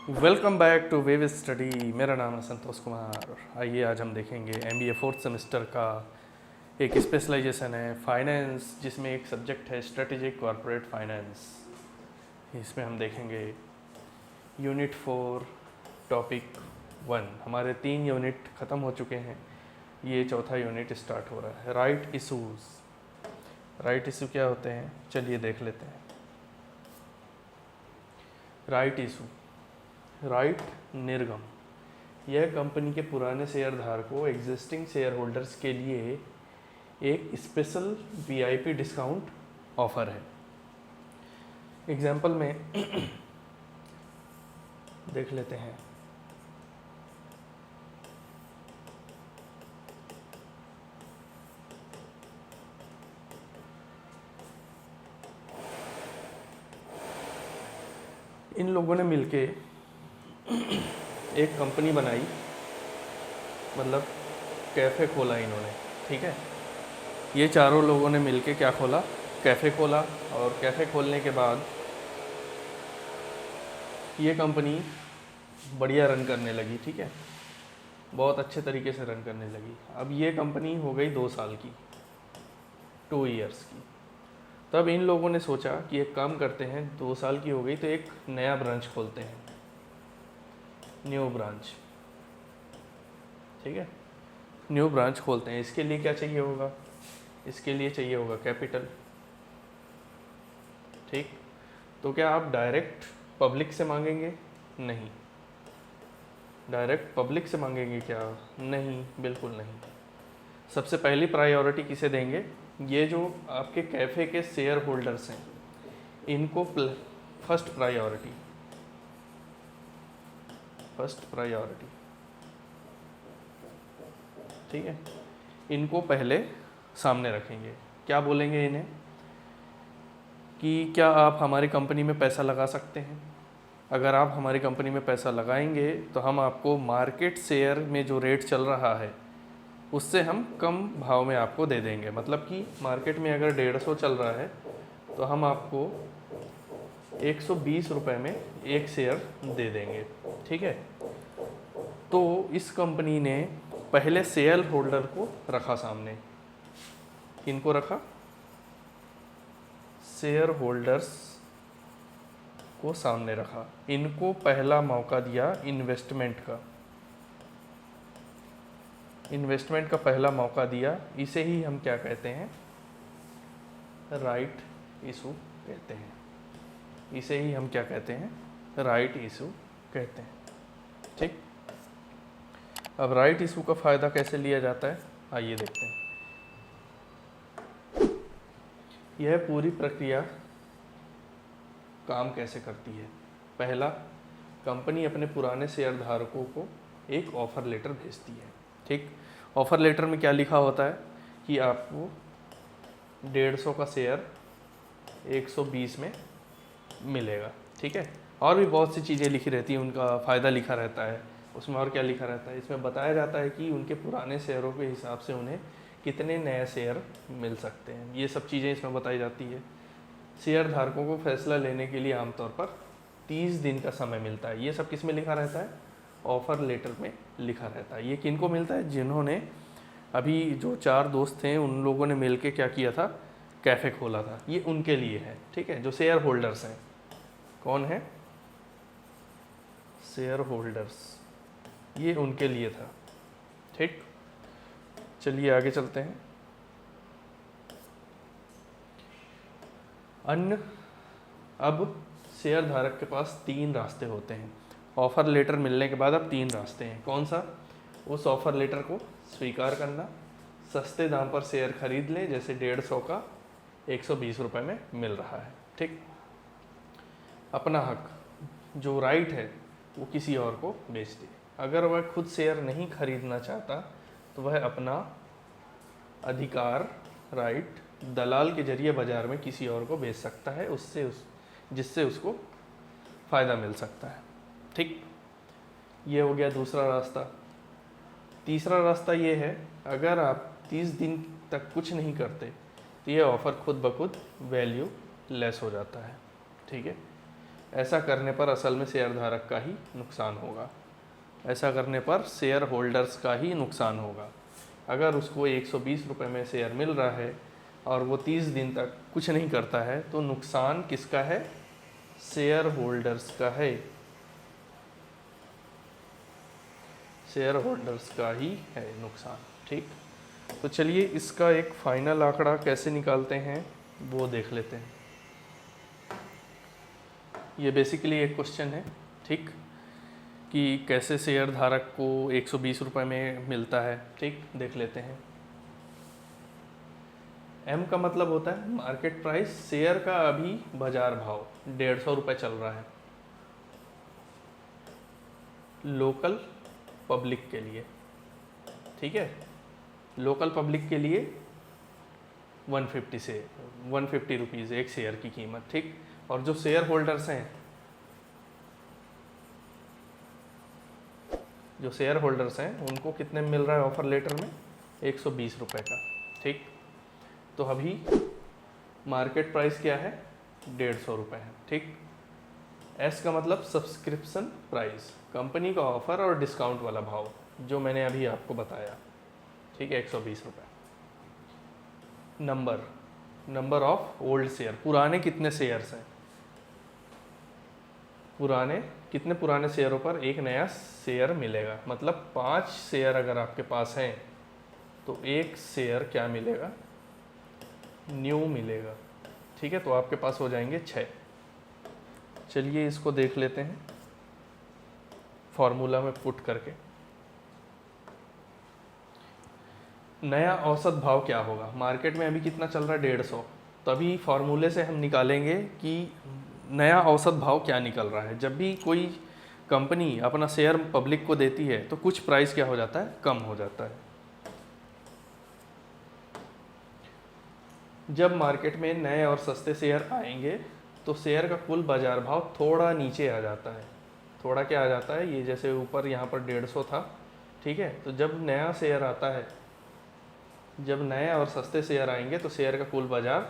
Welcome back to wave study. मेरा नाम है संतोष कुमार। आइए आज हम देखेंगे एमबीए फोर्थ सेमेस्टर का एक स्पेशलाइजेशन है फाइनेंस, जिसमें एक सब्जेक्ट है स्ट्रेटेजिक कॉरपोरेट फाइनेंस। इसमें हम देखेंगे यूनिट 4 टॉपिक 1। हमारे 3 यूनिट ख़त्म हो चुके हैं, ये चौथा यूनिट स्टार्ट हो रहा है। Right issues. राइट इशू क्या होते हैं, चलिए देख लेते हैं। राइट इशू, राइट निर्गम, यह कंपनी के पुराने शेयर धारकों एग्जिस्टिंग शेयर होल्डर्स के लिए एक स्पेशल वीआईपी डिस्काउंट ऑफर है। एग्जाम्पल में देख लेते हैं। इन लोगों ने मिलके एक कंपनी बनाई, मतलब कैफ़े खोला इन्होंने, ठीक है। ये चारों लोगों ने मिलके क्या खोला, कैफ़े खोला। और कैफ़े खोलने के बाद ये कंपनी बढ़िया रन करने लगी, ठीक है, बहुत अच्छे तरीके से रन करने लगी। अब ये कंपनी हो गई 2 साल की, 2 इयर्स की। तब इन लोगों ने सोचा कि एक काम करते हैं, 2 साल की हो गई तो एक नया ब्रांच खोलते हैं, न्यू ब्रांच, ठीक है। न्यू ब्रांच खोलते हैं। इसके लिए क्या चाहिए होगा, इसके लिए चाहिए होगा कैपिटल, ठीक। तो क्या आप डायरेक्ट पब्लिक से मांगेंगे? नहीं। डायरेक्ट पब्लिक से मांगेंगे क्या? नहीं, बिल्कुल नहीं। सबसे पहली प्रायोरिटी किसे देंगे? ये जो आपके कैफ़े के शेयर होल्डर्स हैं, इनको फर्स्ट प्रायोरिटी, फर्स्ट प्रायोरिटी, ठीक है। इनको पहले सामने रखेंगे। क्या बोलेंगे इन्हें कि क्या आप हमारी कंपनी में पैसा लगा सकते हैं? अगर आप हमारी कंपनी में पैसा लगाएंगे तो हम आपको मार्केट शेयर में जो रेट चल रहा है उससे हम कम भाव में आपको दे देंगे। मतलब कि मार्केट में अगर 150 चल रहा है तो हम आपको 120 रुपये में एक शेयर दे देंगे, ठीक है। तो इस कंपनी ने पहले शेयर होल्डर को रखा सामने। किनको रखा? शेयर होल्डर्स को सामने रखा। इनको पहला मौका दिया इन्वेस्टमेंट का, इन्वेस्टमेंट का पहला मौका दिया। इसे ही हम क्या कहते हैं? राइट इशू कहते हैं। इसे ही हम क्या कहते हैं? राइट इशू कहते हैं, ठीक। अब राइट इशू का फ़ायदा कैसे लिया जाता है, आइए देखते हैं। यह पूरी प्रक्रिया काम कैसे करती है। पहला, कंपनी अपने पुराने शेयर धारकों को एक ऑफ़र लेटर भेजती है, ठीक। ऑफ़र लेटर में क्या लिखा होता है कि आपको 150 का शेयर 120 में मिलेगा, ठीक है। और भी बहुत सी चीज़ें लिखी रहती हैं, उनका फ़ायदा लिखा रहता है उसमें। और क्या लिखा रहता है इसमें? बताया जाता है कि उनके पुराने शेयरों के हिसाब से उन्हें कितने नए शेयर मिल सकते हैं। ये सब चीज़ें इसमें बताई जाती है। शेयर धारकों को फैसला लेने के लिए आमतौर पर 30 दिन का समय मिलता है। ये सब किस में लिखा रहता है? ऑफ़र लेटर में लिखा रहता है। ये किनको मिलता है? जिन्होंने अभी जो 4 दोस्त हैं उन लोगों ने मिल के क्या किया था, कैफ़े खोला था। ये उनके लिए है, ठीक है, जो शेयर होल्डर्स हैं। कौन है? शेयर होल्डर्स, ये उनके लिए था, ठीक। चलिए आगे चलते हैं। अन्य, अब शेयर धारक के पास 3 रास्ते होते हैं। ऑफ़र लेटर मिलने के बाद अब 3 रास्ते हैं। कौन सा? उस ऑफ़र लेटर को स्वीकार करना, सस्ते दाम पर शेयर खरीद ले, जैसे 150 का 120 रुपये में मिल रहा है, ठीक। अपना हक, जो राइट है वो किसी और को बेच दे। अगर वह खुद शेयर नहीं खरीदना चाहता तो वह अपना अधिकार, राइट, दलाल के जरिए बाज़ार में किसी और को बेच सकता है, जिससे उसको फ़ायदा मिल सकता है, ठीक। ये हो गया दूसरा रास्ता। तीसरा रास्ता ये है, अगर आप 30 दिन तक कुछ नहीं करते तो ये ऑफ़र खुद ब खुद वैल्यू लेस हो जाता है, ठीक है। ऐसा करने पर असल में शेयर धारक का ही नुकसान होगा। ऐसा करने पर शेयर होल्डर्स का ही नुकसान होगा। अगर उसको 120 रुपये में शेयर मिल रहा है और वो 30 दिन तक कुछ नहीं करता है तो नुकसान किसका है? शेयर होल्डर्स का है। शेयर होल्डर्स का ही है नुकसान। ठीक, तो चलिए इसका एक फाइनल आंकड़ा कैसे निकालते हैं वो देख लेते हैं। ये बेसिकली एक क्वेश्चन है, ठीक, कि कैसे शेयर धारक को 120 रुपये में मिलता है। ठीक, देख लेते हैं। एम का मतलब होता है मार्केट प्राइस, शेयर का अभी बाजार भाव 150 रुपये चल रहा है लोकल पब्लिक के लिए। ठीक है, लोकल पब्लिक के लिए 150 रुपीज़ एक शेयर की कीमत। ठीक, और जो शेयर होल्डर्स हैं, उनको कितने मिल रहा है ऑफर लेटर में? 120 रुपये का। ठीक, तो अभी मार्केट प्राइस क्या है? 150 रुपये है। ठीक, एस का मतलब सब्सक्रिप्शन प्राइस, कंपनी का ऑफर और डिस्काउंट वाला भाव जो मैंने अभी आपको बताया। ठीक है, 120 रुपये। नंबर ऑफ ओल्ड शेयर, पुराने कितने शेयर्स हैं? कितने पुराने शेयरों पर एक नया शेयर मिलेगा। मतलब 5 शेयर अगर आपके पास हैं तो एक शेयर क्या मिलेगा? न्यू मिलेगा। ठीक है, तो आपके पास हो जाएंगे 6। चलिए इसको देख लेते हैं फॉर्मूला में पुट करके। नया औसत भाव क्या होगा? मार्केट में अभी कितना चल रहा है? 150। तो अभी फॉर्मूले से हम निकालेंगे कि नया औसत भाव क्या निकल रहा है। जब भी कोई कंपनी अपना शेयर पब्लिक को देती है तो कुछ प्राइस क्या हो जाता है? कम हो जाता है। जब मार्केट में नए और सस्ते शेयर आएंगे तो शेयर का कुल बाजार भाव थोड़ा नीचे आ जाता है। थोड़ा क्या आ जाता है? ये जैसे ऊपर यहाँ पर 150 था। ठीक है, तो जब नया शेयर आता है, जब नए और सस्ते शेयर आएंगे तो शेयर का कुल बाजार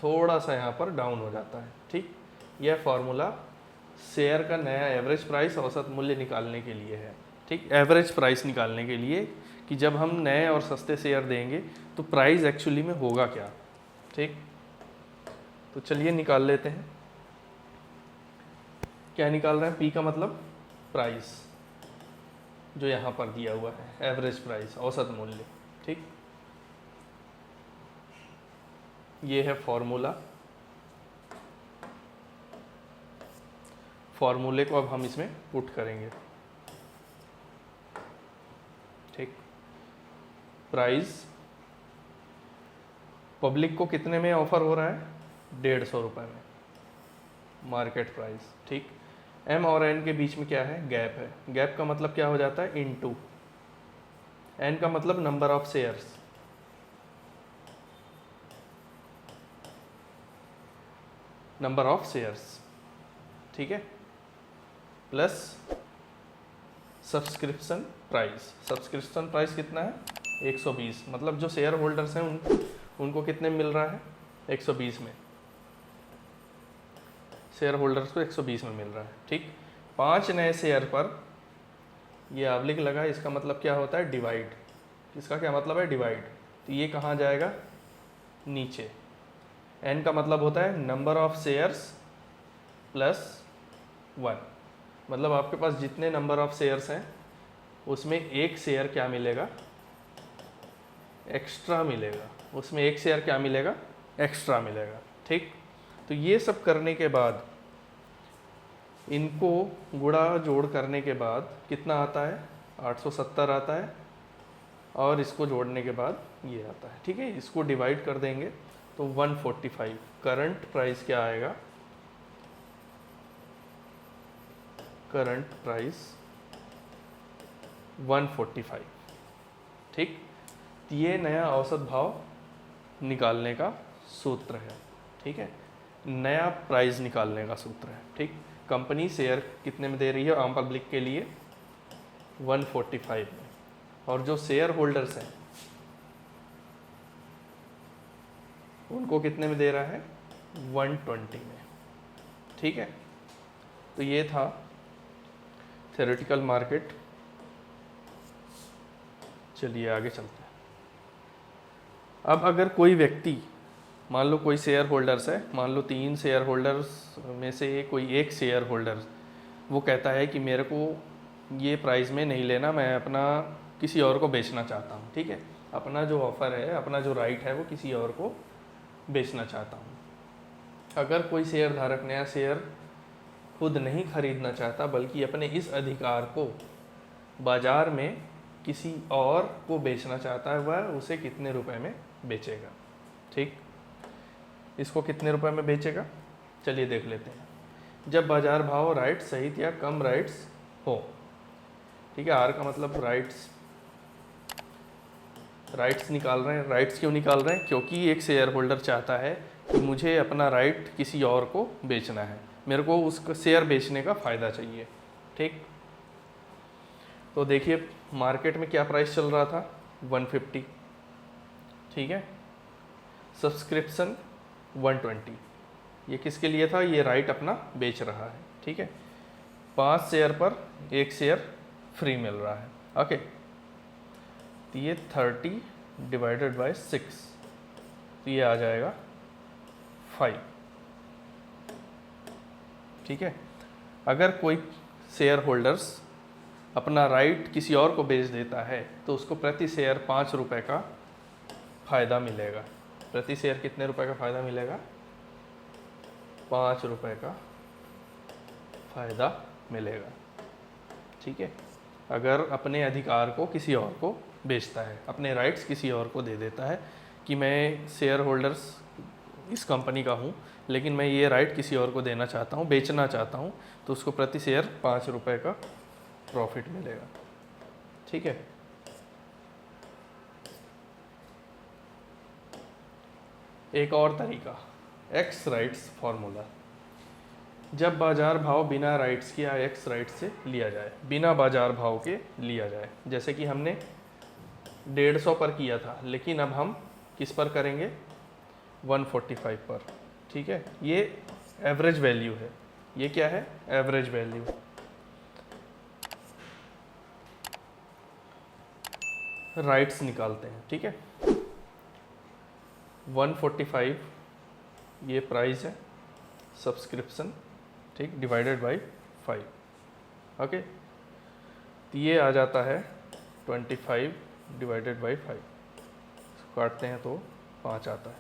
थोड़ा सा यहाँ पर डाउन हो जाता है। ठीक, यह फॉर्मूला शेयर का नया एवरेज प्राइस, औसत मूल्य निकालने के लिए है। ठीक, एवरेज प्राइस निकालने के लिए कि जब हम नए और सस्ते शेयर देंगे तो प्राइस एक्चुअली में होगा क्या। ठीक, तो चलिए निकाल लेते हैं। क्या निकाल रहे हैं? पी का मतलब प्राइस, जो यहाँ पर दिया हुआ है, एवरेज प्राइस, औसत मूल्य। ठीक, ये है फॉर्मूला। फॉर्मूले को अब हम इसमें पुट करेंगे। ठीक, प्राइस पब्लिक को कितने में ऑफर हो रहा है? 150 रुपये में मार्केट प्राइस। ठीक, एम और एन के बीच में क्या है? गैप है। गैप का मतलब क्या हो जाता है? इनटू। एन का मतलब number of shares, number of shares. ठीक है, plus subscription price. Subscription price कितना है? 120। मतलब जो शेयर होल्डर्स हैं उनको कितने मिल रहा है? 120 में। शेयर होल्डर्स को 120 में मिल रहा है। ठीक, 5 नए शेयर पर ये आवलिक लगा, इसका मतलब क्या होता है? डिवाइड। इसका क्या मतलब है? डिवाइड। तो ये कहाँ जाएगा? नीचे। एन का मतलब होता है नंबर ऑफ शेयर्स प्लस 1। मतलब आपके पास जितने नंबर ऑफ शेयर्स हैं उसमें एक शेयर क्या मिलेगा? एक्स्ट्रा मिलेगा। उसमें एक शेयर क्या मिलेगा? एक्स्ट्रा मिलेगा। ठीक, तो ये सब करने के बाद, इनको गुणा जोड़ करने के बाद कितना आता है? 870 आता है, और इसको जोड़ने के बाद ये आता है। ठीक है, इसको डिवाइड कर देंगे तो 145। करंट प्राइस क्या आएगा? Current price 145। ठीक, ये नया औसत भाव निकालने का सूत्र है। ठीक है, नया प्राइस निकालने का सूत्र है। ठीक, कंपनी शेयर कितने में दे रही है आम पब्लिक के लिए? 145 में, और जो शेयर होल्डर्स हैं उनको कितने में दे रहा है? 120 में। ठीक है, तो ये था थ्योरेटिकल मार्केट। चलिए आगे चलते हैं। अब अगर कोई व्यक्ति, मान लो कोई शेयर होल्डर्स है, मान लो 3 शेयर होल्डर्स में से कोई एक शेयर होल्डर वो कहता है कि मेरे को ये प्राइस में नहीं लेना, मैं अपना किसी और को बेचना चाहता हूँ, ठीक है, अपना जो ऑफ़र है, अपना जो राइट है वो किसी और को बेचना चाहता हूँ। अगर कोई शेयर धारक नया शेयर खुद नहीं खरीदना चाहता बल्कि अपने इस अधिकार को बाज़ार में किसी और को बेचना चाहता है, वह उसे कितने रुपए में बेचेगा? ठीक, इसको कितने रुपए में बेचेगा? चलिए देख लेते हैं। जब बाजार भाव राइट सहित या कम राइट्स हो, ठीक है, आर का मतलब राइट्स निकाल रहे हैं। राइट्स क्यों निकाल रहे हैं? क्योंकि एक शेयर होल्डर चाहता है कि मुझे अपना राइट किसी और को बेचना है, मेरे को उसका शेयर बेचने का फ़ायदा चाहिए। ठीक, तो देखिए मार्केट में क्या प्राइस चल रहा था, 150, ठीक है, सब्सक्रिप्शन 120। ये किसके लिए था? ये राइट अपना बेच रहा है, ठीक है, 5 शेयर पर 1 शेयर फ्री मिल रहा है। ओके, तो ये 30 डिवाइडेड बाय 6, तो ये आ जाएगा 5, ठीक है। अगर कोई शेयर होल्डर्स अपना राइट किसी और को बेच देता है तो उसको प्रति शेयर 5 रुपये का फ़ायदा मिलेगा। प्रति शेयर कितने रुपए का फ़ायदा मिलेगा? 5 रुपये का फ़ायदा मिलेगा, ठीक है। अगर अपने अधिकार को किसी और को बेचता है, अपने राइट्स किसी और को दे देता है कि मैं शेयर होल्डर्स इस कंपनी का हूँ लेकिन मैं ये राइट किसी और को देना चाहता हूँ, बेचना चाहता हूँ, तो उसको प्रति शेयर 5 रुपये का प्रॉफिट मिलेगा, ठीक है। एक और तरीका, एक्स राइट्स फॉर्मूला। जब बाजार भाव बिना राइट्स के या एक्स राइट्स से लिया जाए, बिना बाजार भाव के लिया जाए, जैसे कि हमने 150 पर किया था लेकिन अब हम किस पर करेंगे? 145 पर, ठीक है। ये एवरेज वैल्यू है। ये क्या है? Average value. राइट्स निकालते हैं, ठीक है। 145 ये प्राइस है, सब्सक्रिप्शन, ठीक, डिवाइडेड बाय 5, ओके, तो ये आ जाता है 25 डिवाइडेड बाय 5, काटते हैं तो 5 आता है,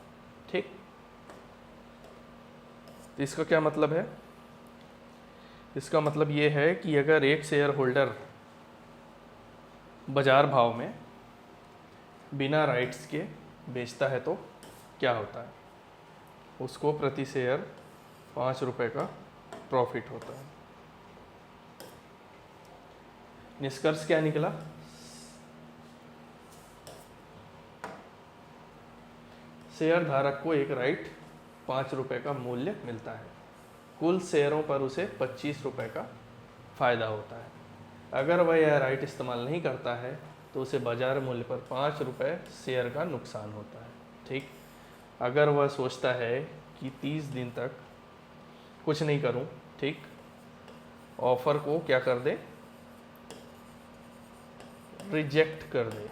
ठीक। तो इसका क्या मतलब है? इसका मतलब ये है कि अगर एक शेयर होल्डर बाजार भाव में बिना राइट्स के बेचता है तो क्या होता है? उसको प्रति शेयर 5 रुपये का प्रॉफिट होता है। निष्कर्ष क्या निकला? शेयर धारक को एक राइट 5 रुपये का मूल्य मिलता है, कुल शेयरों पर उसे 25 रुपये का फ़ायदा होता है। अगर वह यह राइट इस्तेमाल नहीं करता है तो उसे बाजार मूल्य पर 5 रुपये शेयर का नुकसान होता है, ठीक। अगर वह सोचता है कि 30 दिन तक कुछ नहीं करूं, ठीक, ऑफर को क्या कर दे? रिजेक्ट कर दे,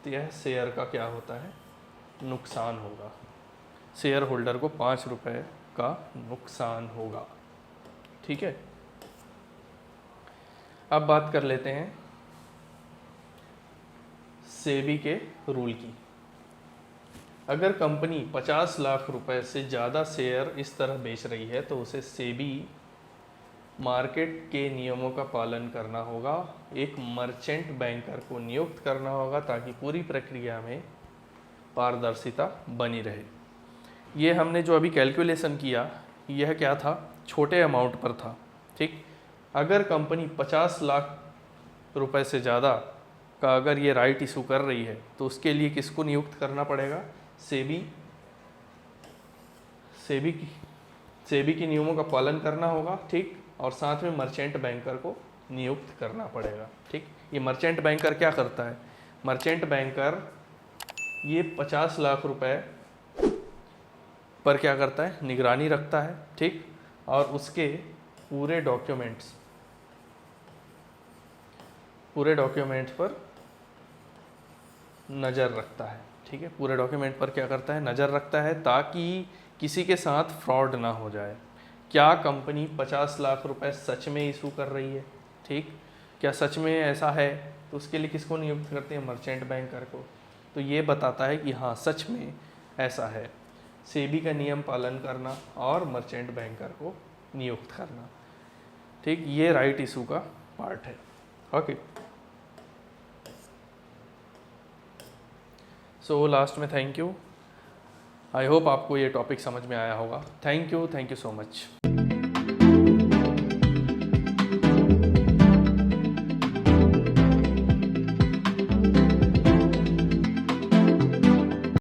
तो यह शेयर का क्या होता है? नुकसान होगा। शेयर होल्डर को 5 रुपये का नुकसान होगा, ठीक है। अब बात कर लेते हैं सेबी के रूल की। अगर कंपनी 50 लाख रुपए से ज़्यादा शेयर इस तरह बेच रही है तो उसे सेबी मार्केट के नियमों का पालन करना होगा, एक मर्चेंट बैंकर को नियुक्त करना होगा ताकि पूरी प्रक्रिया में पारदर्शिता बनी रहे। ये हमने जो अभी कैलकुलेशन किया, यह क्या था? छोटे अमाउंट पर था, ठीक। अगर कंपनी 50 लाख रुपए से ज़्यादा का अगर ये राइट इशू कर रही है तो उसके लिए किसको नियुक्त करना पड़ेगा? सेबी की नियमों का पालन करना होगा, ठीक, और साथ में मर्चेंट बैंकर को नियुक्त करना पड़ेगा, ठीक। ये मर्चेंट बैंकर क्या करता है? मर्चेंट बैंकर ये 50 लाख रुपए पर क्या करता है? निगरानी रखता है, ठीक, और उसके पूरे डॉक्यूमेंट्स पर नज़र रखता है। ठीक है, पूरे डॉक्यूमेंट पर क्या करता है, नज़र रखता है, ताकि किसी के साथ फ्रॉड ना हो जाए। क्या कंपनी 50 लाख रुपए सच में इशू कर रही है? ठीक, क्या सच में ऐसा है? तो उसके लिए किसको नियुक्त करते हैं? मर्चेंट बैंकर को। तो ये बताता है कि हाँ सच में ऐसा है। सेबी का नियम पालन करना और मर्चेंट बैंकर को नियुक्त करना। ठीक, ये राइट इशू का पार्ट है। ओके, सो लास्ट में थैंक यू। आई होप आपको ये टॉपिक समझ में आया होगा। Thank you so much.